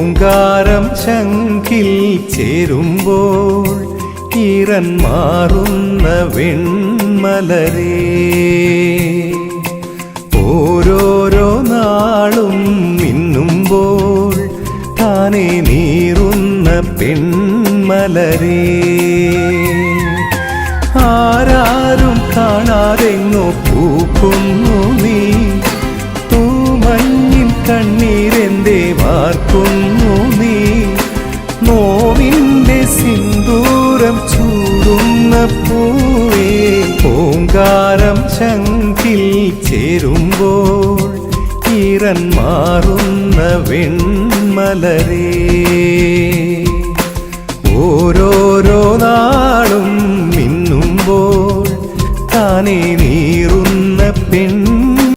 ഓങ്കാരം ശംഖിൽ ചേരുമ്പോൾ ഈറൻ മാറുന്ന വെൺമലരേ, ഓരോരോ നാളും മിന്നുമ്പോൾ താനെ നീറുന്ന പെൺമലരേ, ആരാരും കാണാതെങ്ങോ പൂക്കുന്നു നീ, തൂമഞ്ഞിൻ കണ്ണീരെന്തേ വാർക്കുന്നു നീ, നോവിൻ്റെ സിന്ദൂരം ചൂടുന്ന പൂവേ. ഓങ്കാരം ശംഖിൽ ചേരുമ്പോൾ ഈറൻ മാറുന്ന വെൺമലരേ, ഓരോരോ നാളും മിന്നുമ്പോൾ താനെ നീറുന്ന പെൺ